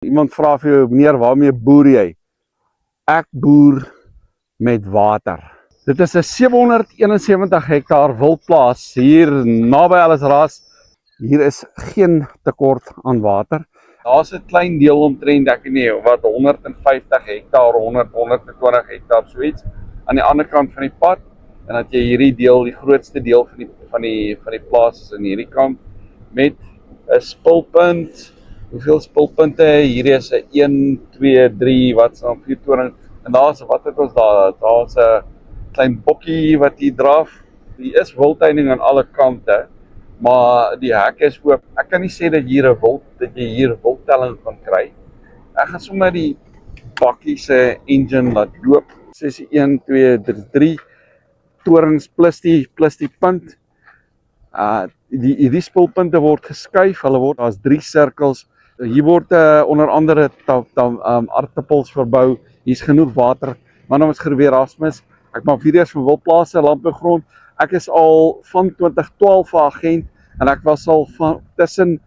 Iemand vra vir jou, meneer, waarmee boer jy? Ek boer met water. Dit is 'n 771 hektaar wildplaas hier naby Ellisras. Hier is geen tekort aan water. Daar's 'n klein deel omtrent, ek weet nie wat 150 hektaar, 120 hektaar soets aan die ander kant van die pad. En dat jy hierdie deel, die grootste deel van die plaas is in hierdie kant met 'n spulpunt. Hoeveel spulpunte? Hierdie is 'n 1, 2, 3, wat is dan 4 toring. En daar's wat het ons daar? Daar's 'n klein bokkie wat hier draf. Hier is wildtuining aan alle kante, maar die hek is oop. Ek kan nie sê dat jy hier wildtelling kan kry. Ek gaan sommer die bakkie se engine laat loop. 1, 2, 3 torings plus die punt. Die spulpunte word geskuif. Daar's 3 sirkels. Hier word onder andere aardappels verbou. Hier's genoeg water. My naam is Gerwe Erasmus. Ek maak video's van wildplase, landbougrond. Ek is al van 2012 'n agent en ek was al van tussen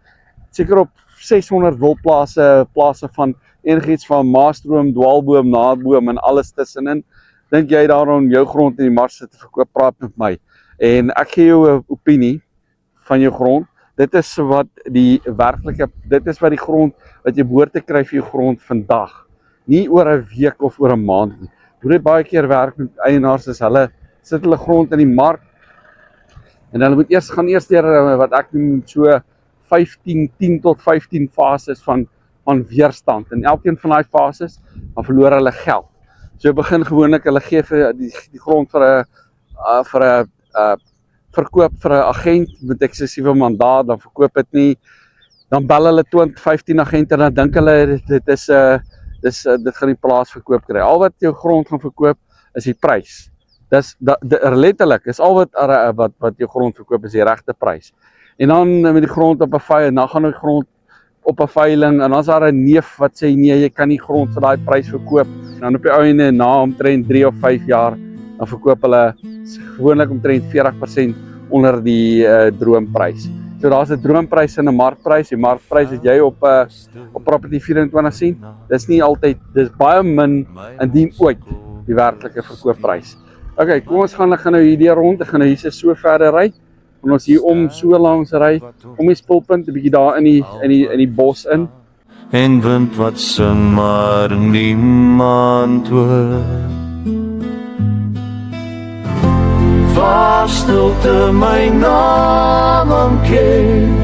seker op 600 wildplase, plase van enigiets van maastroom, dwaalboom, naaldboom en alles tussenin. Dink jy daarom jou grond in die mars te verkoop, praat met my. En ek gee jou 'n opinie van jou grond. Dit is wat die grond wat jy behoort te kry vir jou grond vandag. Nie oor 'n week of oor 'n maand nie. Doen dit baie keer werk met eienaars as hulle sit hulle grond in die mark en hulle moet eers deur wat ek noem so 10 tot 15 fases van weerstand. En elkeen van daai fases dan verloor hulle geld. So begin gewoonlik hulle gee vir die grond vir 'n verkoop vir 'n agent met eksklusiewe mandaat, dan verkoop dit nie. Dan bel hulle 20, 15 agente en dan dink hulle dit gaan die plaas verkoop kry. Al wat jou grond gaan verkoop is die prys. Letterlik is al wat jou grond verkoop is die regte prys. En dan met die grond op 'n veiling, dan gaan die grond op 'n veiling en dan's daar 'n neef wat sê nee, jy kan nie grond vir daai prys verkoop. En dan op die einde na omtrent 3 of 5 jaar dan verkoop hulle gewoonlik omtrent 40% onder die droomprys. So daar's 'n droomprys en 'n markprys. Die markprys wat jy op property 24 sien, dis nie altyd, dis baie min indien ooit die werklike verkoopprys. Okay, kom ons gaan nou hierdeur rond. Ek gaan nou hier so verder ry. En ons hier om so langs ry, om die spulpunt 'n bietjie daar in die bos in. En wind wat sing maar niemand hoor. Waar stilte my naam ken,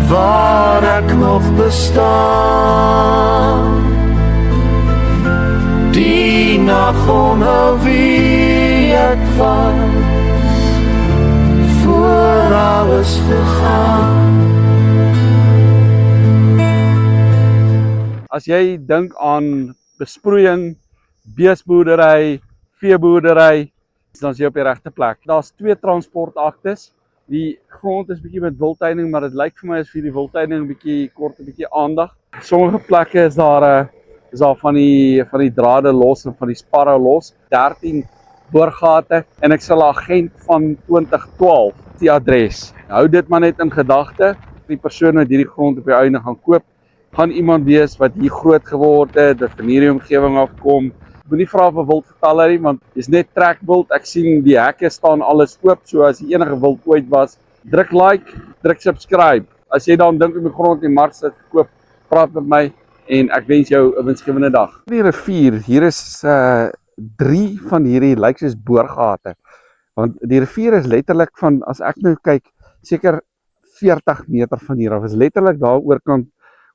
waar ek nog bestaan. Die nag onhou wie ek was, voor alles vergaan. As jy dink aan besproeiing, beesboerdery, veeboerdery, dan is jy op die regte plek. Daar's 2 transportaktes. Die grond is bietjie met wildtuining, maar dit lyk vir my as vir die wildtuining 'n bietjie aandag. Sommige plekke is daar van die drade los en van die sparre los, 13 boorgate en ek sal 'n agent van 2012 die adres. Hou dit maar net in gedagte. Die persoon wat hierdie grond op die einde gaan koop, gaan iemand wees wat hier groot geword het, wat van hierdie omgewing afkom. Moenie vra vir wildgetalle nie, want dis net trekwild. Ek sien die hekke staan alles oop, so as die enige wild ooit was, druk like, druk subscribe. As jy dan dink om die grond in die mark te koop, praat met my en ek wens jou 'n winsgewende dag. Die rivier, hier is 3 van hierdie lyk soos boorgate. Want die rivier is letterlik van, as ek nou kyk, seker 40 meter van hier af. Is letterlik daar oorkant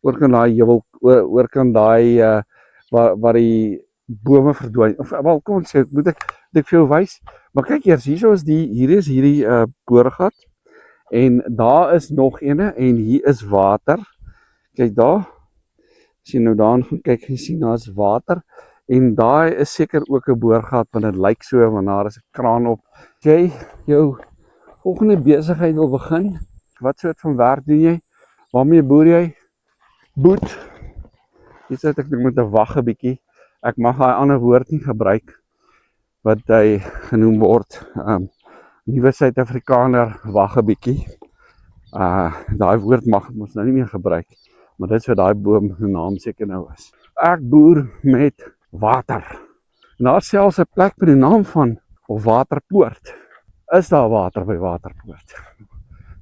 daai heuwel, oorkant daai waar die bome verdwyn. Of wel, kom ons sê, moet ek vir jou wys. Maar kyk eers, hier is hierdie boorgat en daar is nog ene en hier is water. Kyk daar. As jy nou daarin gaan kyk, jy sien daar's water en daai is seker ook 'n boorgat want dit lyk so, want daar is 'n kraan op. As jy jou volgende besigheid wil begin, wat soort van werk doen jy? Waarmee boer jy? Boet. Hier sit ek met 'n wag 'n bietjie. Ek mag daai ander woord nie gebruik wat hy genoem word. Nuwe Suid-Afrikaner, wag 'n bietjie. Daai woord mag ons nou nie meer gebruik. Maar dit is wat daai boom se naam seker nou is. Ek boer met water. En daar is selfs 'n plek met die naam van Waterpoort. Is daar water by Waterpoort?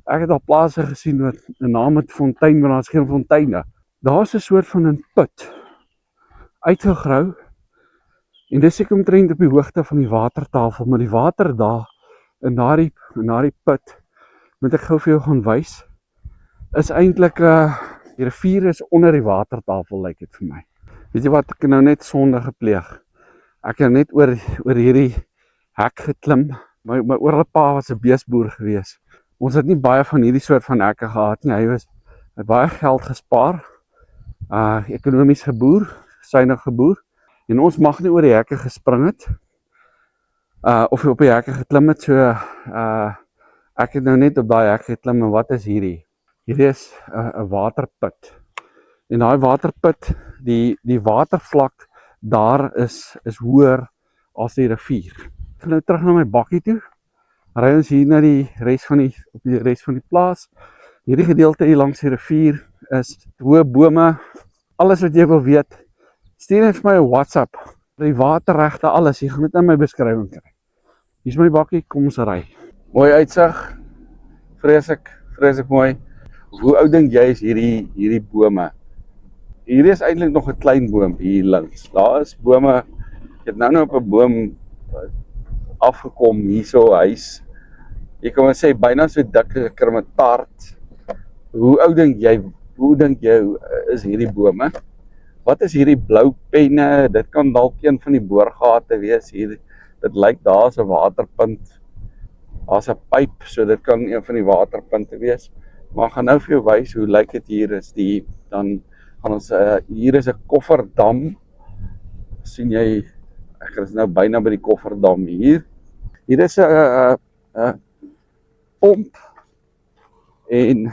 Ek het al plase gesien met 'n naam met fontein, maar daar's geen fonteine. Daar's 'n soort van 'n put uitgegrou. En dis seker omtrent op die hoogte van die watertafel, maar die water daar in daardie put, moet ek gou vir jou gaan wys, is eintlik die rivier is onder die watertafel, lyk dit vir my. Weet jy wat, ek het nou net sonde gepleeg. Ek het net oor hierdie hek geklim. My oorlepa was 'n beesboer gewees. Ons het nie baie van hierdie soort van hekke gehad nie. Hy het baie geld gespaar. Ekonomies geboer, suinig geboer. En ons mag nie oor die hekke gespring het. Of op die hekke geklim het. So ek het nou net op daai hek geklim. En wat is hierdie? Hierdie is 'n waterput. En daai waterput, die watervlak daar is hoër as die rivier. Ek gaan nou terug na my bakkie toe. Ry ons hier na die res van die plaas. Hierdie gedeelte hier langs die rivier is hoë bome. Alles wat jy wil weet, stuur net vir my 'n WhatsApp. Die waterregte, alles, jy gaan dit in my beskrywing kry. Hier is my bakkie, kom ons ry. Mooi uitsig. Vreeslik mooi. Hoe oud dink jy is hierdie bome? Hierdie is eintlik nog 'n klein boom hier links. Daar is bome. Ek het nou op 'n boom afgekom hierso huis. Jy kan maar sê byna so dik krumetaart. Hoe dink jy is hierdie bome? Wat is hierdie blou penne? Dit kan dalk een van die boorgate wees hier. Dit lyk daar's 'n waterpunt. Daar's 'n pyp, so dit kan een van die waterpunte wees. Maar ek gaan nou vir jou wys hoe lyk dit hier is dan gaan ons hier is 'n kofferdam. sien jy, ek is nou byna by die kofferdam hier. Hier is 'n pomp en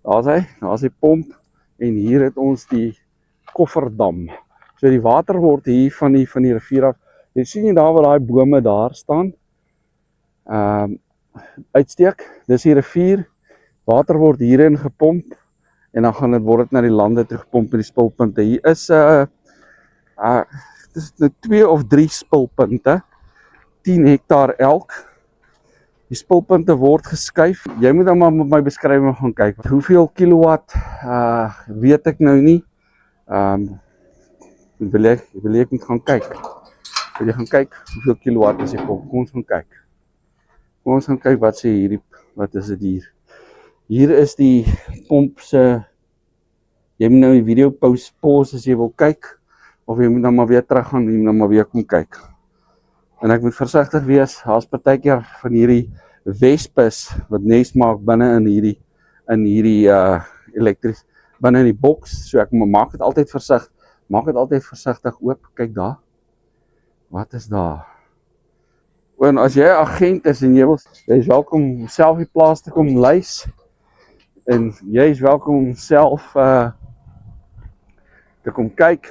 daar's die pomp en hier het ons die kofferdam. So die water word hier van die rivier af. Jy sien jy daar waar daai bome daar staan. Uitsteek, dis die rivier. Water word hierin gepomp en dan word dit na die lande toe gepomp met die spulpunte. Hier is dis 2 of 3 spulpunte, 10 hektaar elk. Die spulpunte word geskuif. Jy moet dan maar met my beskrywing gaan kyk. Hoeveel kilowatt weet ek nou nie. Wil ek moet gaan kyk. Wil jy gaan kyk hoeveel kilowatt is die pomp? Kom ons gaan kyk. Kom ons gaan kyk wat sê wat is dit hier? Hier is die pomp se. Jy moet nou die video pause as jy wil kyk, of jy moet dan maar weer terug gaan en jy moet dan maar weer kom kyk. En ek moet versigtig wees, daar's partykeer van hierdie wespes wat nes maak binne in hierdie elektries, binne in die boks, so ek maak dit altyd versigtig oop. Kyk daar. Wat is daar? En as jy 'n agent is en jy is welkom om self die plaas te kom lys, en jy is welkom om self te kom kyk,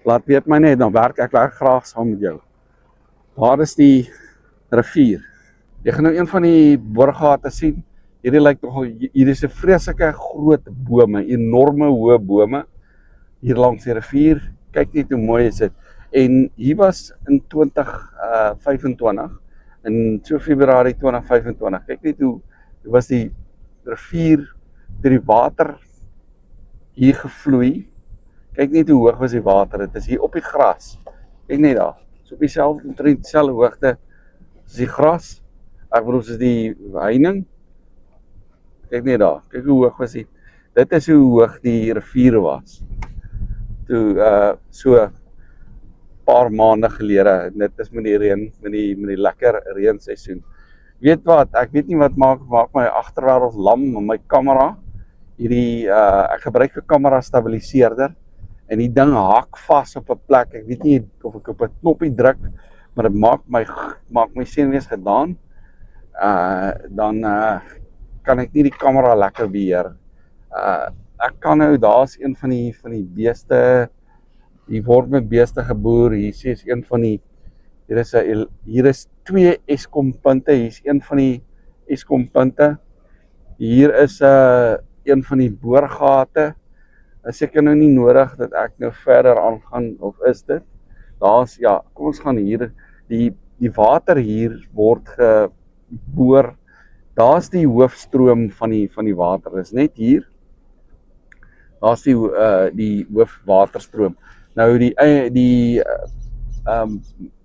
laat weet my net, dan werk ek graag saam met jou. Daar is die rivier. Jy gaan nou een van die boorgate sien. Hierdie lyk nogal, hier is 'n vreeslike groot bome, enorme hoë bome hier langs die rivier. Kyk net hoe mooi is dit. En hier was in 2025, in so Februarie 2025. Kyk net hoe was die rivier deur die water hier gevloei. Kyk net hoe hoog was die water. Dit is hier op die gras. Kyk net daar. So op dieselfde hoogte as die gras. Ek bedoel soos die heining. Kyk net daar. Kyk hoe hoog was die. Dit is hoe hoog die rivier was. Toe so paar maande gelede. En dit is met die reën, met die lekker reenseisoen. Weet wat? Ek weet nie wat maak my agterwêreld lam met my kamera. Ek gebruik 'n kamera stabiliseerder. En die ding hak vas op 'n plek. Ek weet nie of ek op 'n knoppie druk, maar dit maak my senuwees gedaan. Dan kan ek nie die kamera lekker beheer. Ek kan nou, daar's een van die beeste, hier word met beeste geboer. Hier is een van die, hier is 2 Eskom punte. Hier is een van die Eskom punte. Hier is een van die boorgate. is seker nou nie nodig dat ek nou verder aangaan, of is dit? Daar's, ja, kom ons gaan hier, die water hier word geboor, daar's die hoofstroom van die water, dis net hier, daar's die hoofwaterstroom. Nou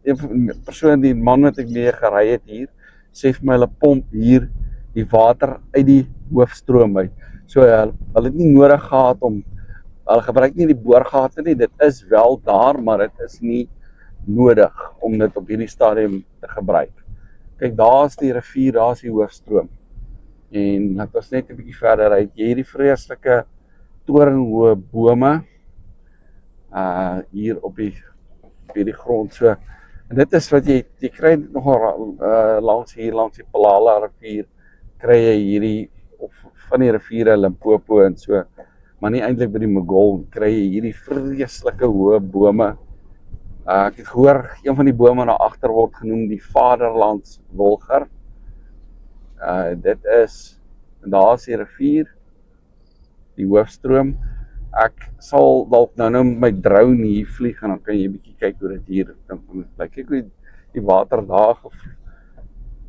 een persoon, die man wat ek mee gery het hier, sê vir my hulle pomp hier die water uit die hoofstroom uit. So hulle het nie nodig gehad hulle gebruik nie die boorgate nie, dit is wel daar, maar dit is nie nodig om dit op hierdie stadium te gebruik. Kyk, daar is die rivier, daar is die hoofstroom. En laat ons net 'n bietjie verder uit, jy hierdie vreeslike torenhoë bome hier op hierdie grond. So, en dit is wat jy kry nogal langs die Palala rivier, kry jy hierdie, of van die riviere Limpopo en so, maar nie eintlik by die Mogol, kry jy hierdie vreeslike hoë bome. Ek het gehoor, een van die bome daar agter word genoem die Vaderlandswilger. Dit is, en daar is die rivier, die hoofstroom. Ek sal dalk nou met my drone hier vlieg en dan kan jy 'n bietjie kyk hoe dit hier lyk. Kyk hoe die water daar,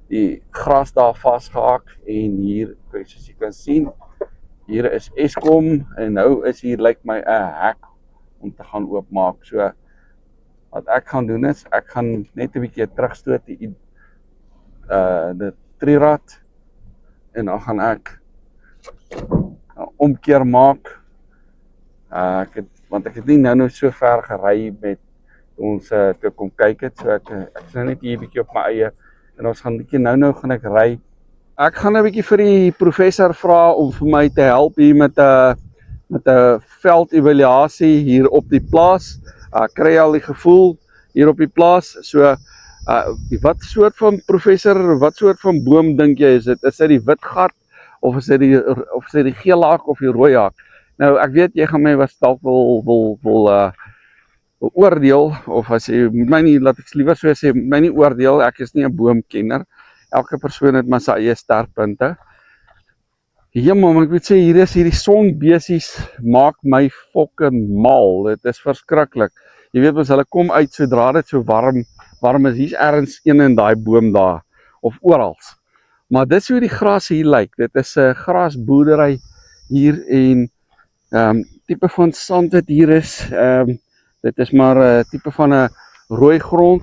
die gras daar vasgehaak, en hier, soos jy kan sien, hier is Eskom, en nou is hier lyk my 'n hek om te gaan oopmaak. So wat ek gaan doen is, ek gaan net 'n bietjie terugstoot die trirad, en dan gaan ek 'n omkeer maak. Want ek het nie nou so ver gery met ons toe kom kyk het, so ek is nou net hier 'n bietjie op my eie, en ons gaan 'n bietjie nou gaan ek ry. Ek gaan 'n bietjie vir die professor vra om vir my te help hier met 'n veldevaluasie hier op die plaas. Kry al die gevoel hier op die plaas. So wat soort van professor, wat soort van boom dink jy is dit? Is dit die wit gat, of is dit die geel haak of die rooi haak? Nou ek weet jy gaan my was dalk wil oordeel, of as jy my nie, laat ek liewer so sê, my nie oordeel, ek is nie 'n boomkenner. Elke persoon het maar sy eie sterkpunte. Ja, maar ek moet sê, hierdie sonbesies maak my fucking mal. Dit is verskriklik. Jy weet mos, hulle kom uit sodra dit so warm is. Hier's ergens een in daai boom daar, of orals. Maar dis hoe die gras hier lyk. Dit is 'n grasboerdery hier, en tipe van sand wat hier is, dit is maar 'n tipe van 'n rooi grond.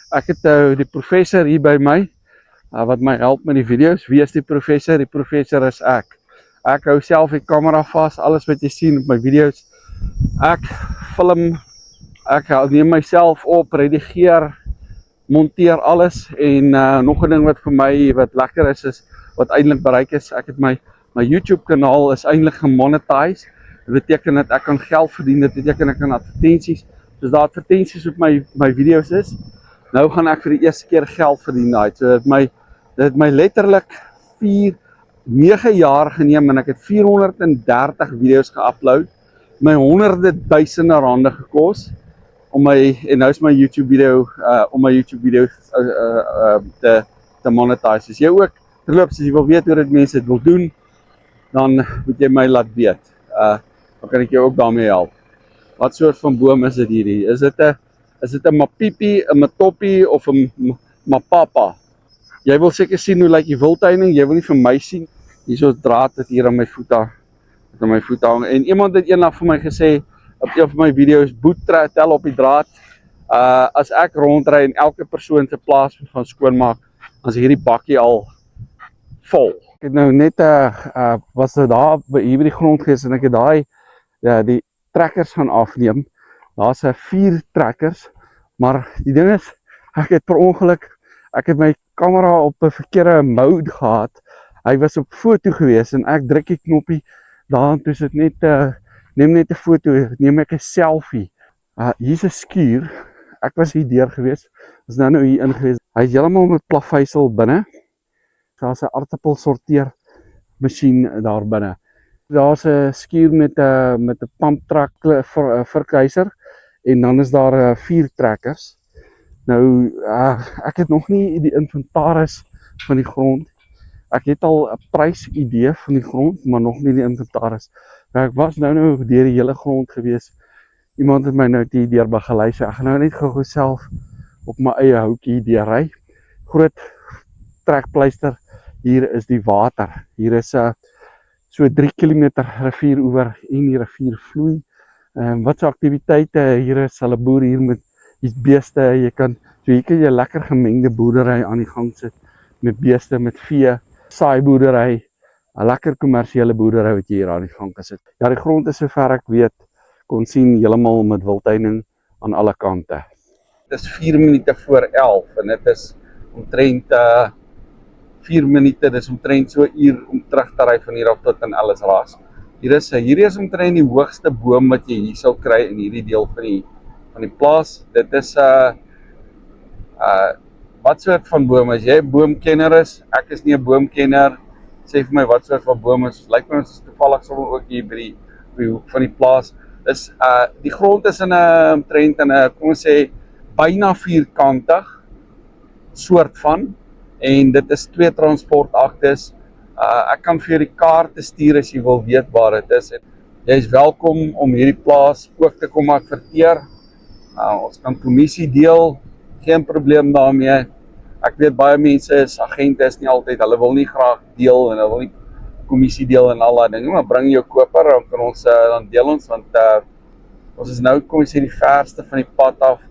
Ek het die professor hier by my, wat my help met die video's. Wie is die professor? Die professor is ek. Ek hou self die kamera vas, alles wat jy sien op my video's. Ek film, ek neem myself op, redigeer, monteer alles, en nog 'n ding wat vir my wat lekker is wat eintlik bereik is, ek het my YouTube kanaal is eintlik gemonetize. Dit beteken dat ek kan geld verdien, dit beteken ek kan advertensies, soos daar advertensies op my video's is, nou gaan ek vir die eerste keer geld verdien daai. So dit het my letterlik 9 jaar geneem, en ek het 430 video's geupload, my honderde duisende rande gekos, en nou is my YouTube video, om my YouTube video te monetize. As jy ook, terloops, as jy wil weet hoe dit mense dit wil doen, dan moet jy my laat weet. Dan kan ek jou ook daarmee help. Wat soort van boom is dit hierdie? Is dit 'n mapipi, 'n matoppie, of 'n mapapa? Jy wil seker sien hoe lyk die wildtuining, jy wil nie vir my sien. Hierso draad dit hier aan my voet hang. En iemand het eendag vir my gesê, op een van my video's, boet tel op die draad. As ek rondry en elke persoon se plaas moet gaan skoonmaak, dan is hierdie bakkie al vol. Ek het nou net was daar hier by die grond gewees, en ek het die trekkers gaan afneem. Daar's 4 trekkers, maar die ding is, ek het my kamera op 'n verkeerde mode gehad. Hy was op foto gewees, en ek druk die knoppie daar, toe sit net neem net 'n foto, neem ek 'n selfie. Hier's 'n skuur. Ek was hier deur gewees. Is nou hier in gewees. Hy is heeltemal met plaveisel binne. Daar's 'n aardappel sorteer masjien daar binne. Daar's 'n skuur met 'n pumptrak verkyser, en dan is daar 4 trekkers. Nou ek het nog nie die inventaris van die grond. Ek het al 'n prysidee van die grond, maar nog nie die inventaris. Ek was nou deur die hele grond gewees. Iemand het my nou deur begelei, so ek gaan nou net gou self op my eie houtjie deurry. Groot trekpleister, hier is die water. Hier is so 3 km rivieroewer en die rivier vloei. Wat so aktiwiteite hier is, hulle boer hier met die beeste, hier kan jy lekker gemengde boerdery aan die gang sit, met beeste, met vee, saaiboerdery, 'n lekker kommersiële boerdery wat jy hier aan die gang gesit. Ja, die grond is sover ek weet, kon sien heeltemal met wildtuining aan alle kante. Dit is 4 minute voor 11 en dit is omtrent 4 minute, dis omtrent so 1 uur om terug te ry van hier af tot in Ellisras. Hierdie is omtrent die hoogste boom wat jy hier sal kry in hierdie deel van die plaas. Dit is wat soort van boom is jy? Boomkenner is? Ek is nie 'n boomkenner. Sê vir my wat soort van boom is. Lyk my ons is toevallig sommer ook hier by die hoek van die plaas. Die grond is in 'n omtrent in 'n, kom ons sê, byna vierkantig soort van, en dit is 2 transportaktes. Ek kan vir jou die kaarte stuur as jy wil weet waar dit is. Jy is welkom om hierdie plaas ook te kom adverteer. Ons kan kommissie deel, geen probleem daarmee. Ek weet baie mense is agente, is nie altyd, hulle wil nie graag deel en hulle wil nie kommissie deel en al daai dinge, maar bring jou koper, dan kan ons dan deel ons, want ons is nou, kom ons sê, die verste van die pad af.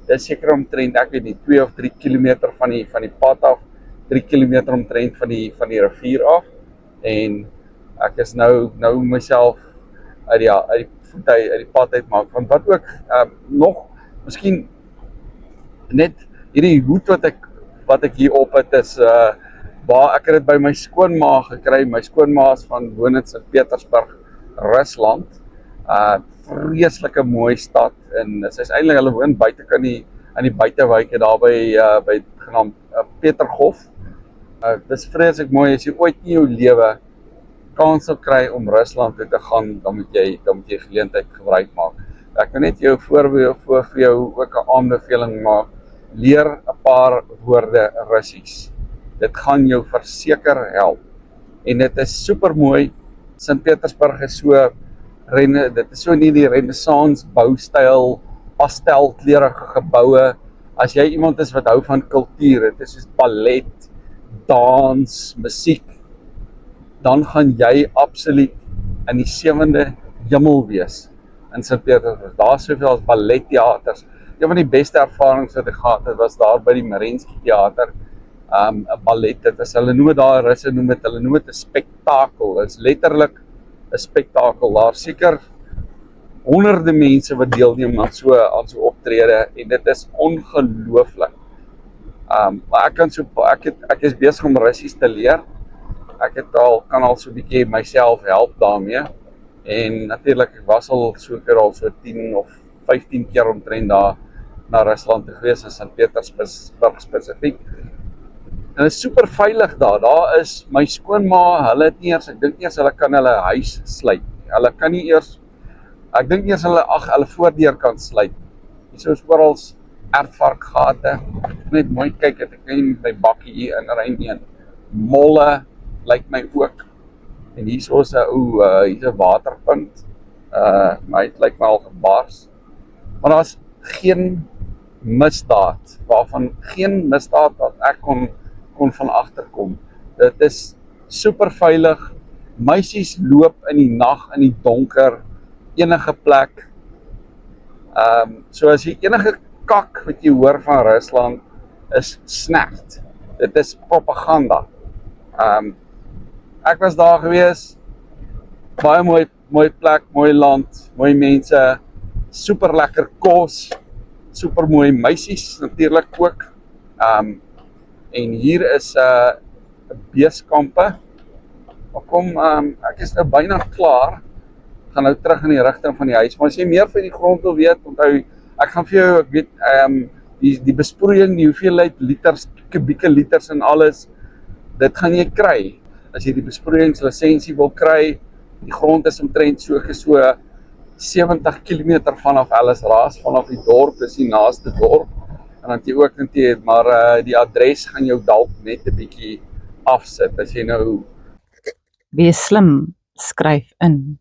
Dit is seker omtrent, ek weet nie, 2 of 3 kilometer van die pad af, 3 kilometer omtrent van die rivier af, en ek is nou myself uit die pad uitmaak, want wat ook nog, miskien net hierdie hoed wat ek hier op het is, waar ek het dit by my skoonma gekry. My skoonma is van woon in Sint-Petersburg, Rusland, vreeslike mooi stad, en sy is eintlik, hulle woon buite aan die buitewyke daar by genaamd Peterhof. Dis vreeslik mooi, as jy ooit in jou lewe kans sal kry om Rusland toe te gaan, dan moet jy geleentheid gebruik maak. Ek kan net jou vir jou ook 'n aanbeveling maak, leer 'n paar woorde Russies. Dit gaan jou verseker help. En dit is super mooi. Sint-Petersburg is dit is so nie die Renaissance boustyl, pastelkleurige geboue. As jy iemand is wat hou van kultuur, dit is soos ballet, dans, musiek, dan gaan jy absoluut in die 7de hemel wees in Sint-Petersburg. Daar is soveel as ballettheaters. Een van die beste ervarings wat ek gehad het, was daar by die Mariinsky Theater, 'n ballet. Dit was, hulle noem daar, Russe noem dit 'n spektakel. Dit is letterlik 'n spektakel. Daar seker honderde mense wat deelneem aan so optrede, en dit is ongelooflik. Maar ek is besig om Russies te leer. Ek kan al so 'n bietjie myself help daarmee. En natuurlik, ek was al so 10 of 15 keer omtrent daar na Rusland te gewees, in Sint-Petersburg spesifiek. En dit is super veilig daar. Daar is my skoonma, hulle het nie eers, ek dink eers hulle kan hulle huis sluit. Hulle kan nie eers, ek dink eers hulle voordeur kan sluit. Hier is oral ertvarkgate. Net mooi kyk, ek kan nie met my bakkie hier inry nie. Molle lyk my ook. En hier is 'n waterpunt. Maar het lyk my al gebars. Maar daar is geen misdaad, geen misdaad wat ek kon van agterkom. Dit is super veilig. Meisies loop in die nag, in die donker, enige plek. So as jy enige kak wat jy hoor van Rusland, is snert. Dit is propaganda. Ek was daar gewees, baie mooi plek, mooi land, mooi mense, super lekker kos, super mooi meisies natuurlik ook. En hier is 'n beeskampe. Maar kom, ek is nou byna klaar. Gaan nou terug in die rigting van die huis. Maar as jy meer van die grond wil weet, onthou, ek gaan vir jou, ek weet, die besproeiing, die hoeveelheid liters, kubieke liters en alles, dit gaan jy kry. As jy die besproeiingslisensie wil kry, die grond is omtrent so 70 km vanaf Ellisras, vanaf die dorp, dis die naaste dorp. En dan jy ook net, maar die adres gaan jou dalk net 'n bietjie afsit, as jy nou... Wees slim, skryf in.